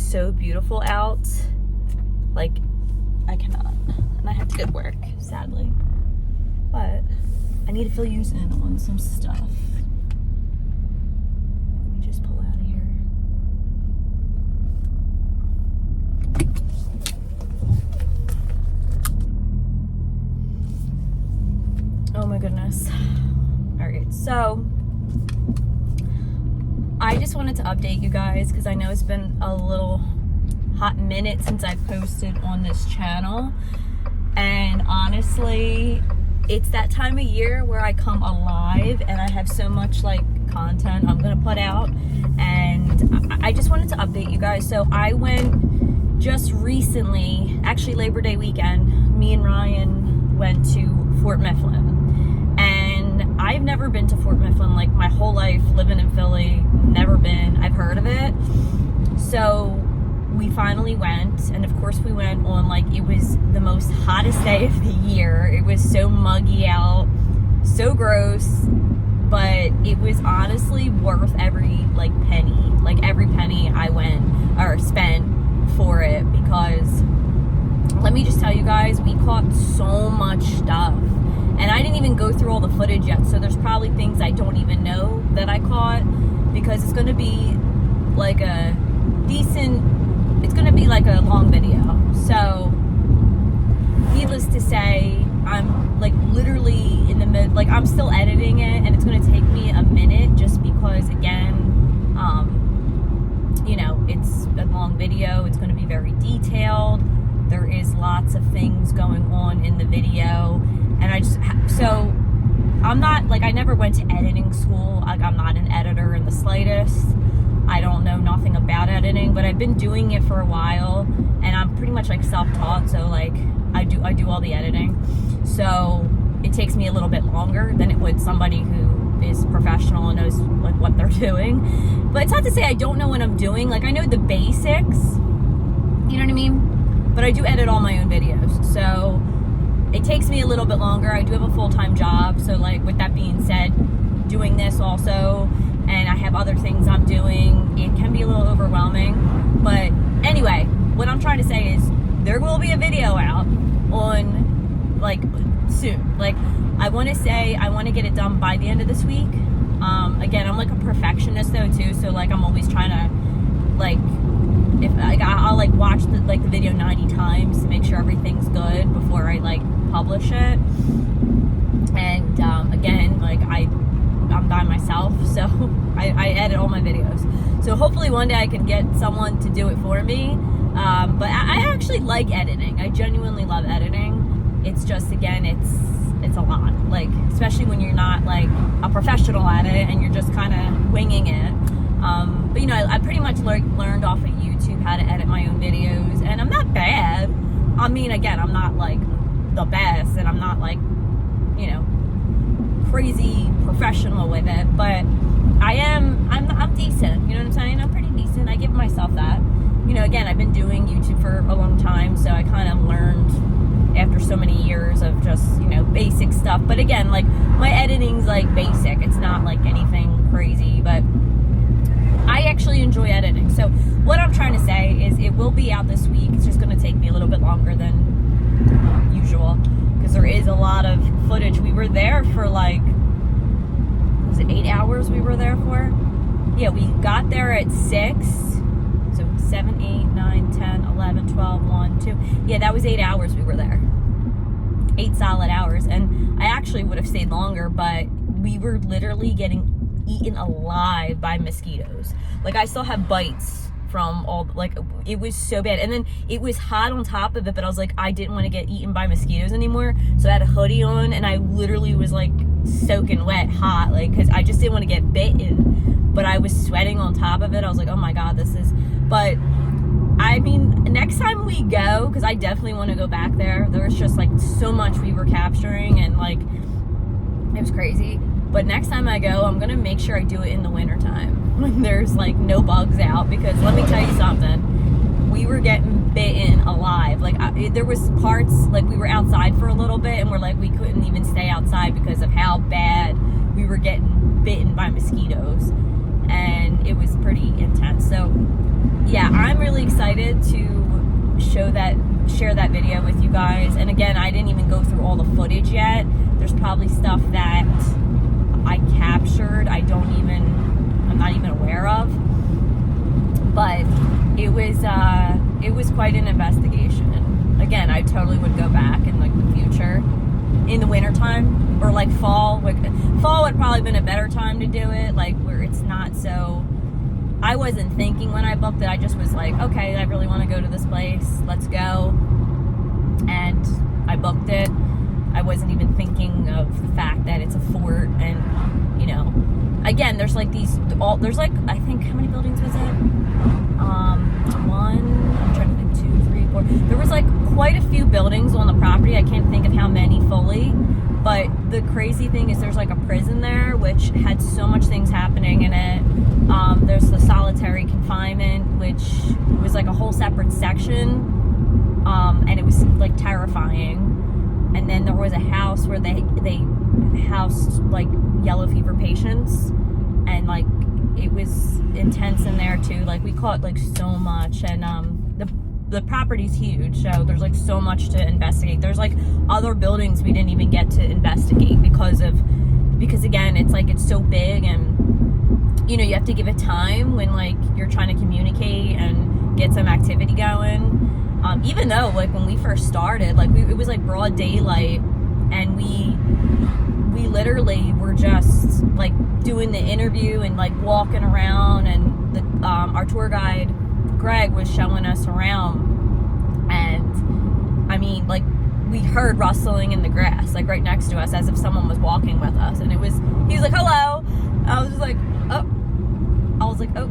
so beautiful out. Like, I cannot. And I have to go to work, sadly. But I need to fill you in on some stuff. Let me just pull out of here. Oh my goodness. Alright, so I just wanted to update you guys because I know it's been a little hot minute since I posted on this channel, and honestly it's that time of year where I come alive and I have so much like content I'm gonna put out, and I just wanted to update you guys. So I went just recently, actually Labor Day weekend, me and Ryan went to Fort Mifflin, and I've never been to Fort Mifflin like my whole life, living in Philly, never been. I've heard of it. So we finally went, and of course we went on, like, it was the most hottest day of the year. It was so muggy out, so gross, but it was honestly worth every like penny I went or spent for it, because let me just tell you guys, we caught so much stuff, and I didn't even go through all the footage yet, so there's probably things I don't even know that I caught, because it's going to be like a long video. So needless to say, I'm like literally in the mid, like I'm still editing it, and it's going to take me a minute just because, again, you know, it's a long video. It's going to be very detailed. There is lots of things going on in the video, and so I'm not, like, I never went to editing school. Like, I'm not an editor in the slightest. I don't know nothing about editing, but I've been doing it for a while, and I'm pretty much like self-taught, so like I do all the editing. So it takes me a little bit longer than it would somebody who is professional and knows like what they're doing. But it's not to say I don't know what I'm doing. Like, I know the basics, you know what I mean? But I do edit all my own videos, so it takes me a little bit longer. I do have a full-time job, so like with that being said, doing this also, and I have other things I'm doing, it can be a little overwhelming. But anyway, what I'm trying to say is there will be a video out on, like, soon. Like, I want to get it done by the end of this week. Again, I'm like a perfectionist though too, so like I'm always trying to, like, if I'll like watch the video 90 times to make sure everything's good before I like publish it. And again, like I'm by myself, so I edit all my videos. So hopefully one day I can get someone to do it for me. But I actually like editing. I genuinely love editing. It's just, again, it's a lot. Like, especially when you're not like a professional at it and you're just kind of winging it. But you know, I pretty much learned off of YouTube how to edit my own videos, and I'm not bad. I mean, again, I'm not like the best, and I'm not like, you know, crazy professional with it, but I'm decent, you know what I'm saying? I'm pretty decent. I give myself that. You know, again, I've been doing YouTube for a long time, so I kind of learned after so many years of just, you know, basic stuff. But again, like, my editing's like basic. It's not like anything crazy, but I actually enjoy editing. So what I'm trying to say is it will be out this week. It's just going to take me a little bit longer than usual, because there is a lot of footage. We were there for like, was it 8 hours we were there for? Yeah, we got there at 6, so 7, 8, 9, 10, 11, 12, 1, 2. Yeah, that was 8 hours we were there. 8 solid hours. And I actually would have stayed longer, but we were literally getting eaten alive by mosquitoes. Like, I still have bites from all, like, it was so bad. And then it was hot on top of it, but I was like, I didn't want to get eaten by mosquitoes anymore, so I had a hoodie on, and I literally was like soaking wet, hot, like, because I just didn't want to get bitten, but I was sweating on top of it. I was like, oh my god, this is, but I mean, next time we go, because I definitely want to go back there. There was just like so much we were capturing, and like, it was crazy. But next time I go, I'm gonna make sure I do it in the winter time when there's like no bugs out, because let me tell you something, we were getting bitten alive. Like, there was parts, like, we were outside for a little bit, and we're like, we couldn't even stay outside because of how bad we were getting bitten by mosquitoes. and it was pretty intense. So yeah, I'm really excited to share that video with you guys. And again, I didn't even go through all the footage yet. There's probably stuff that I captured I'm not even aware of. But it was quite an investigation. Again, I totally would go back in like the future, in the wintertime, or like fall. Fall would probably been a better time to do it, like where it's not so. I wasn't thinking when I booked it. I just was like, okay, I really want to go to this place. Let's go. And I booked it. I wasn't even thinking of the fact that it's a fort, and you know, again, there's like there's like, I think, how many buildings was it? I'm trying to think, 2, 3, 4. There was like quite a few buildings on the property. I can't think of how many fully, but the crazy thing is there's like a prison there, which had so much things happening in it. There's the solitary confinement, which was like a whole separate section, and it was like terrifying. And then there was a house where they housed like yellow fever patients, and like it was intense in there too. Like we caught like so much, and the property's huge, so there's like so much to investigate. There's like other buildings we didn't even get to investigate because again, it's like it's so big, and you know, you have to give it time when like you're trying to communicate and get some activity going. Even though like when we first started, like it was like broad daylight, and we literally were just like doing the interview and like walking around, and our tour guide Greg was showing us around, and I mean, like we heard rustling in the grass like right next to us, as if someone was walking with us, and he was like, hello. I was like, oh,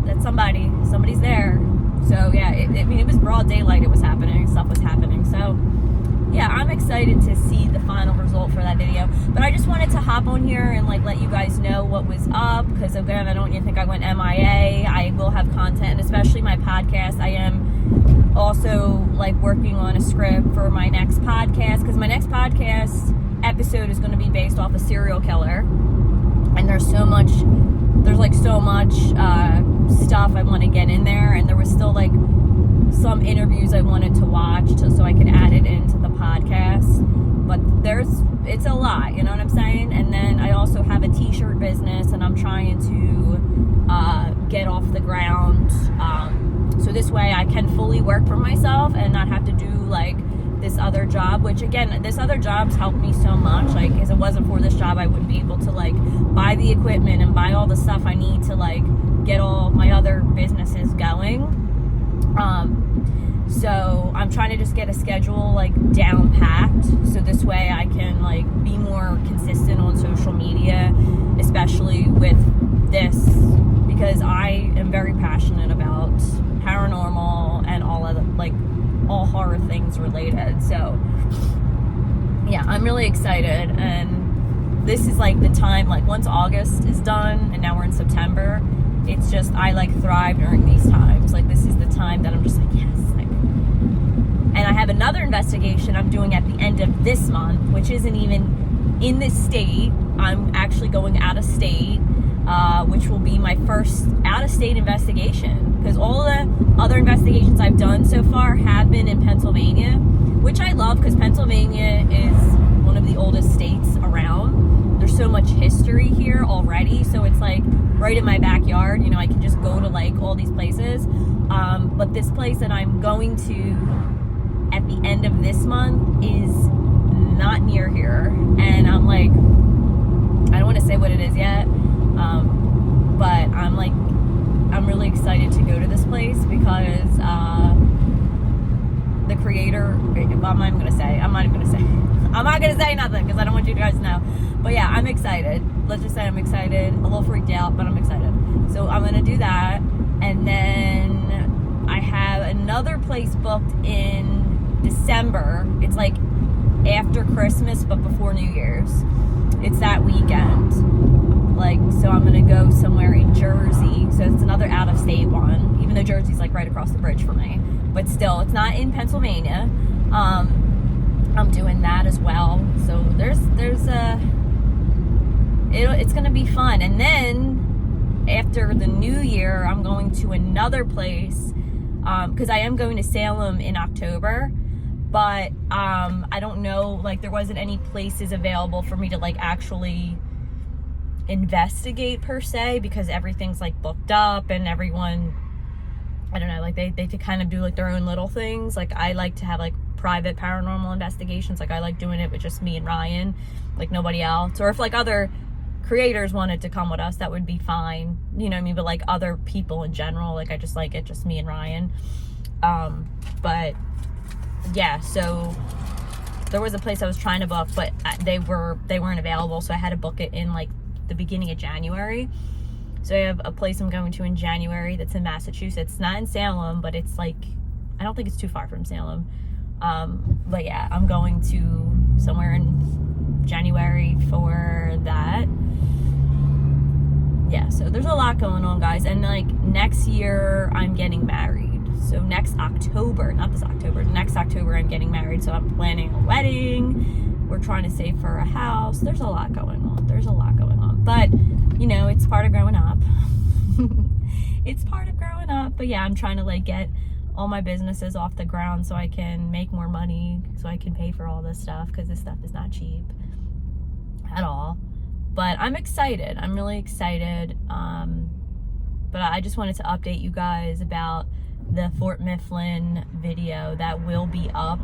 that's somebody's there. So yeah, it was broad daylight. Stuff was happening. So yeah, I'm excited to see the final result for that video. But I just wanted to hop on here and like let you guys know what was up, because again, I don't even think I went MIA. I will have content, and especially my podcast. I am also like working on a script for my next podcast, because my next podcast episode is going to be based off a serial killer, and there's so much stuff I want to get in there, and there was still like some interviews I wanted to watch so I could add it into the podcast. But it's a lot, you know what I'm saying? And then I also have a t-shirt business, and I'm trying to get off the ground, so this way I can fully work for myself and not have to do like this other job, which again, this other job's helped me so much. Like, if it wasn't for this job, I wouldn't be able to like buy the equipment and buy all the stuff I need to like get all my other businesses going. So I'm trying to just get a schedule like down packed, so this way I can like be more consistent on social media, especially with this, because I am very passionate about paranormal and all horror things related. So yeah, I'm really excited, and this is like the time, like once August is done and now we're in September, it's just, I like thrive during these times. Like this is the time that I'm just like, yes. And I have another investigation I'm doing at the end of this month, which isn't even in this state. I'm actually going out of state, which will be my first out-of-state investigation, because all the other investigations I've done so far have been in Pennsylvania, which I love, because Pennsylvania is one of the oldest states around. There's so much history here already, so it's like right in my backyard. You know, I can just go to like all these places. But this place that I'm going to at the end of this month is not near here, and I'm like, I don't want to say what it is yet, but I'm really excited to go to this place, because the creator, I'm not even gonna say nothing, because I don't want you guys to know. But yeah, I'm excited. Let's just say I'm excited, a little freaked out, but I'm excited. So I'm gonna do that, and then I have another place booked in December. It's like after Christmas but before New Year's. It's that weekend. Like, so I'm gonna go somewhere in Jersey. So it's another out of state one, even though Jersey's like right across the bridge for me. But still, it's not in Pennsylvania. I'm doing that as well. So it's gonna be fun. And then after the new year, I'm going to another place, because I am going to Salem in October, but I don't know, like there wasn't any places available for me to like actually investigate per se, because everything's like booked up and everyone, I don't know, like they kind of do like their own little things. Like I like to have like private paranormal investigations. Like I like doing it with just me and Ryan, like nobody else. Or if like other creators wanted to come with us, that would be fine, you know what I mean? But like other people in general, like I just like it just me and Ryan. But yeah, so there was a place I was trying to book, but they weren't available, so I had to book it in like the beginning of January. So I have a place I'm going to in January that's in Massachusetts, not in Salem, but it's like, I don't think it's too far from Salem. But yeah, I'm going to somewhere in January for that. Yeah, so there's a lot going on, guys. And like next year I'm getting married. So next October, not this October, next October I'm getting married. So I'm planning a wedding. We're trying to save for a house. There's a lot going on. There's a lot going on. But, you know, it's part of growing up. It's part of growing up. But yeah, I'm trying to like get all my businesses off the ground so I can make more money, so I can pay for all this stuff, because this stuff is not cheap at all. But I'm excited. I'm really excited. But I just wanted to update you guys about the Fort Mifflin video that will be up.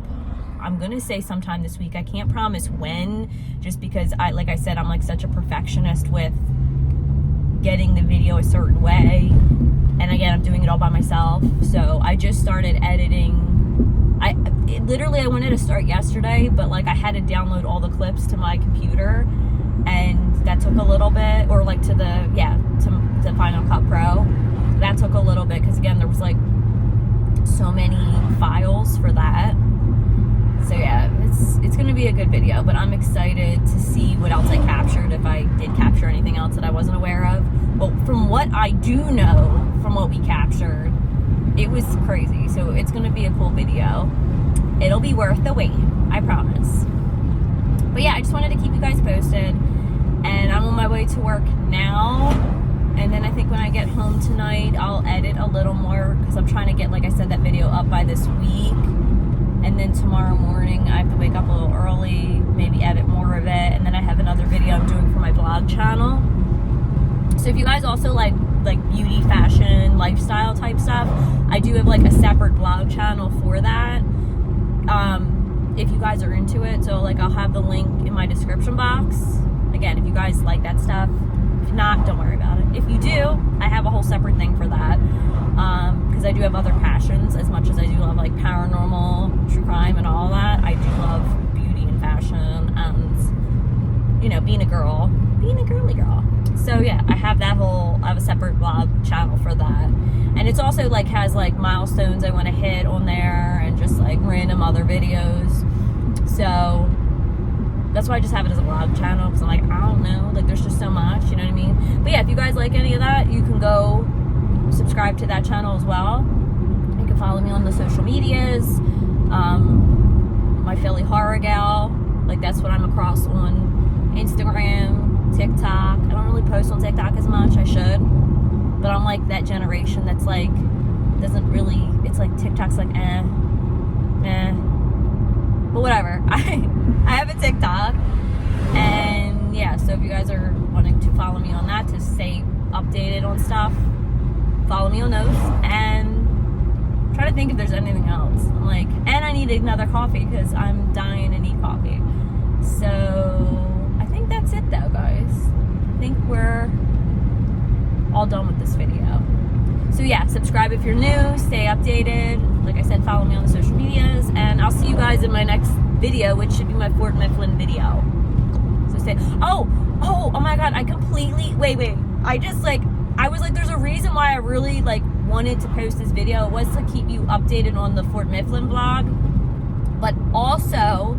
I'm gonna say sometime this week. I can't promise when, just because like I said, I'm like such a perfectionist with getting the video a certain way. And again, I'm doing it all by myself. So I just started editing. I wanted to start yesterday, but like I had to download all the clips to my computer, and that took a little bit, or like to Final Cut Pro. That took a little bit, because again, there was like so many files for that. So yeah, it's gonna be a good video, but I'm excited to see what else I captured, if I did capture anything else that I wasn't aware of. But from what I do know, from what we captured, it was crazy. So it's gonna be a cool video. It'll be worth the wait, I promise. But yeah, I just wanted to keep you guys posted, and I'm on my way to work now. And then I think when I get home tonight, I'll edit a little more, because I'm trying to get, like I said, that video up by this week. And then tomorrow morning, I have to wake up a little early, maybe edit more of it. And then I have another video I'm doing for my blog channel. So if you guys also like beauty, fashion, lifestyle type stuff, I do have like a separate blog channel for that. If you guys are into it. So like I'll have the link in my description box. Again, if you guys like that stuff. If not, don't worry about it. If you do, I have a whole separate thing for that. Because I do have other passions. As much as I do love like paranormal, true crime, and all that, I do love beauty and fashion, and you know, being a girly girl. So yeah, I have a separate blog channel for that. And it's also like has like milestones I want to hit on there, and just like random other videos. So that's why I just have it as a vlog channel, because I'm like, I don't know, like there's just so much, you know what I mean? But yeah, if you guys like any of that, you can go subscribe to that channel as well. You can follow me on the social medias, my phillyhorrorgal, like that's what I'm across on Instagram, TikTok. I don't really post on TikTok as much. I should, but I'm like that generation that's like doesn't really, it's like TikTok's like but whatever. I have a TikTok, and yeah, so if you guys are wanting to follow me on that to stay updated on stuff, follow me on those. And try to think if there's anything else. I'm like, and I need another coffee, because I'm dying to need coffee. So I think that's it though, guys. I think we're all done with this video. So yeah, subscribe if you're new, stay updated. Like I said, follow me on the social medias, and I'll see you guys in my next video, which should be my Fort Mifflin video. So stay, oh my God, I completely, wait. I was like, there's a reason why I really like wanted to post this video. It was to keep you updated on the Fort Mifflin blog. But also,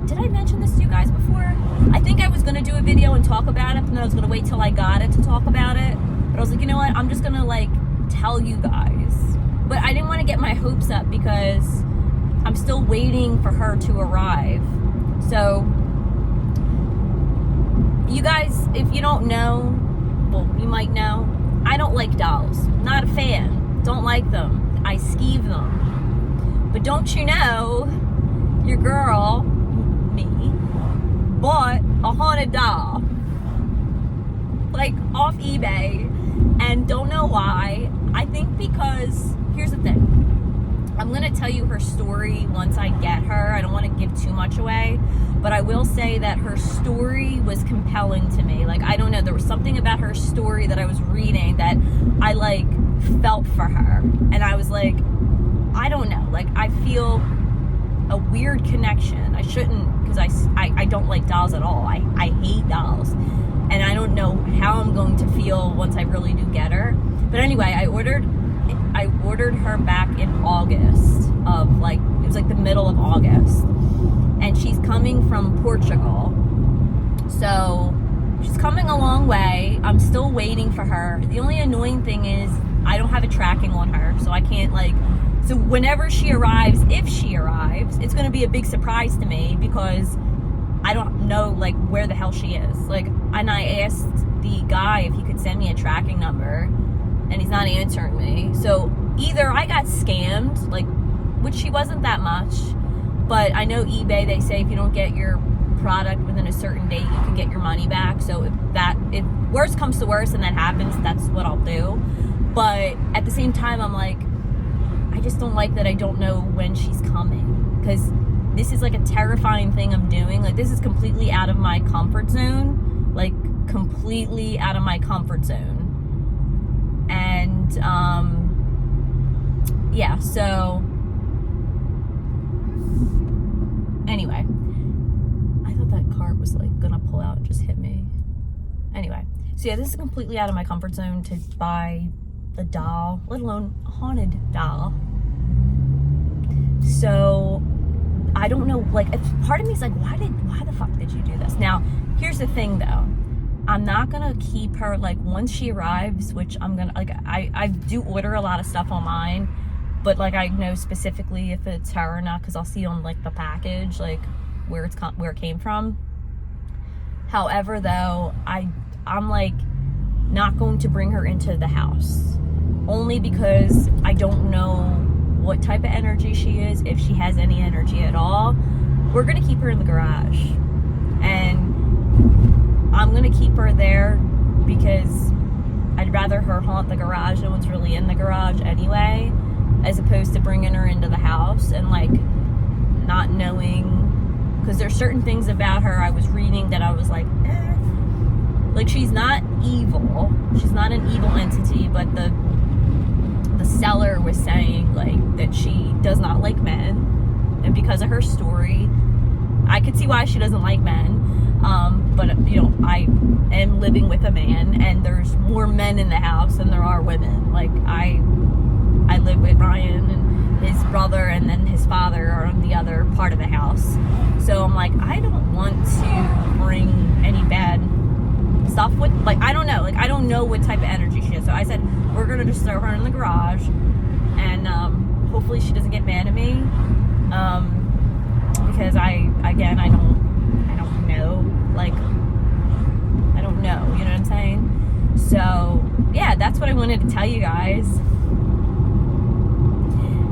did I mention this to you guys before? I think I was gonna do a video and talk about it, but then I was gonna wait till I got it to talk about it. But I was like, you know what? I'm just gonna like tell you guys. But I didn't want to get my hopes up, because I'm still waiting for her to arrive. So you guys, if you don't know, people you might know, I don't like dolls. Not a fan. Don't like them. I skeeve them. But don't you know, your girl, me, bought a haunted doll, like off eBay, and don't know why. I think because, here's the thing. I'm going to tell you her story once I get her. I don't want to give too much away, but I will say that her story was compelling to me. Like, I don't know, there was something about her story that I was reading that I, like, felt for her. And I was like, I don't know, like, I feel a weird connection. I shouldn't, because I don't like dolls at all. I hate dolls. And I don't know how I'm going to feel once I really do get her. But anyway, I ordered her back in August of, like, it was like the middle of August, and she's coming from Portugal, so she's coming a long way. I'm still waiting for her. The only annoying thing is I don't have a tracking on her, so I can't, like, so whenever she arrives, if she arrives, it's going to be a big surprise to me because I don't know, like, where the hell she is. Like, and I asked the guy if he could send me a tracking number, and he's not answering me. So either I got scammed, like, which she wasn't that much, but I know eBay, they say if you don't get your product within a certain date, you can get your money back. So if worst comes to worst and that happens, that's what I'll do. But at the same time, I'm like, I just don't like that I don't know when she's coming, because this is like a terrifying thing I'm doing. Like, this is completely out of my comfort zone, like completely out of my comfort zone. And yeah, so anyway, I thought that cart was like gonna pull out and just hit me. Anyway, so yeah, this is completely out of my comfort zone to buy a doll, let alone a haunted doll. So I don't know, like, part of me is like, why the fuck did you do this? Now, here's the thing though. I'm not gonna keep her, like, once she arrives, which I'm gonna, like, I do order a lot of stuff online, but, like, I know specifically if it's her or not, because I'll see on, like, the package, like, where it came from. However, though, I'm like, not going to bring her into the house, only because I don't know what type of energy she is, if she has any energy at all. We're gonna keep her in the garage, and I'm gonna keep her there because I'd rather her haunt the garage. No one's really in the garage anyway, as opposed to bringing her into the house and, like, not knowing, because there's certain things about her I was reading that I was like, like, she's not evil. She's not an evil entity, but the seller was saying, like, that she does not like men, and because of her story, I could see why she doesn't like men. But, you know, I am living with a man, and there's more men in the house than there are women. Like, I live with Ryan and his brother, and then his father are on the other part of the house. So I'm like, I don't want to bring any bad stuff with, like, I don't know. Like, I don't know what type of energy she is. So I said, we're going to just throw her in the garage, and hopefully she doesn't get mad at me. Because I don't know, like, I don't know, you know what I'm saying? So yeah, that's what I wanted to tell you guys.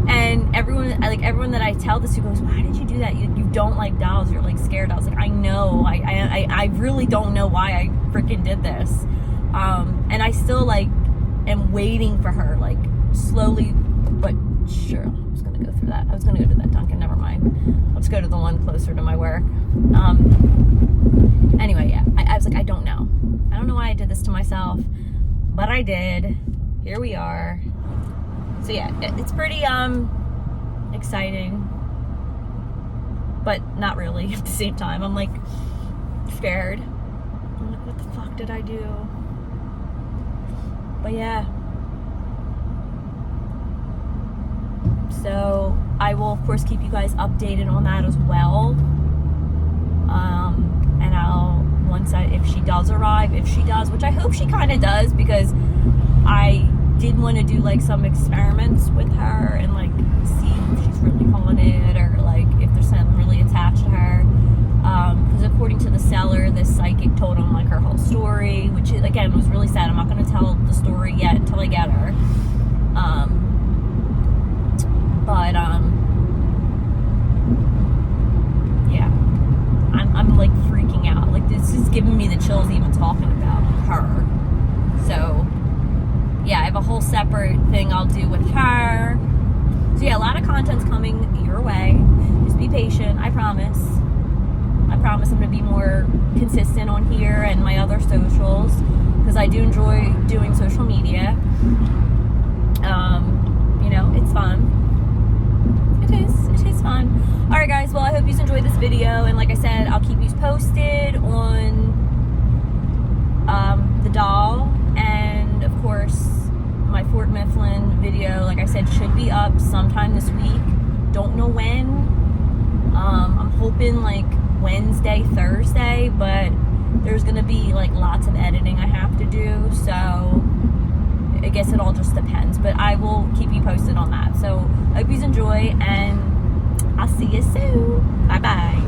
And everyone that I tell this to goes, why did you do that? You don't like dolls, you're, like, scared. I was like, I know, I really don't know why I freaking did this. And I still, like, am waiting for her, like, slowly but sure. I was gonna go through that. I was gonna go to that Dunkin', never mind. Let's go to the one closer to my work. Anyway, yeah, I was like, I don't know why I did this to myself, but I did. Here we are. So yeah, it's pretty exciting, but not really at the same time. I'm, like, scared. I'm like, what the fuck did I do? But yeah. So I will, of course, keep you guys updated on that as well. And I'll, if she does arrive, which I hope she kind of does, because I did want to do, like, some experiments with her and, like, see if she's really haunted, or, like, if there's something really attached to her. Because according to the seller, this psychic told him, like, her whole story, which, like, again, it was really sad. I'm not going to tell the story yet until I get her. Yeah, I'm like freaking out. Like, this is giving me the chills even talking about her. So yeah, I have a whole separate thing I'll do with her. So yeah, a lot of content's coming your way. Just be patient. I promise I'm going to be more consistent on here and my other socials, because I do enjoy doing social media. You know, it's fun. It is fun. Alright guys, well, I hope you enjoyed this video, and like I said, I'll keep you posted on the doll, and of course my Fort Mifflin video, like I said, should be up sometime this week. Don't know when. I'm hoping like Wednesday, Thursday, but there's gonna be like lots of editing I have to do, so I guess it all just depends, but I will keep you posted on that. So I hope you enjoy, and I'll see you soon. Bye bye.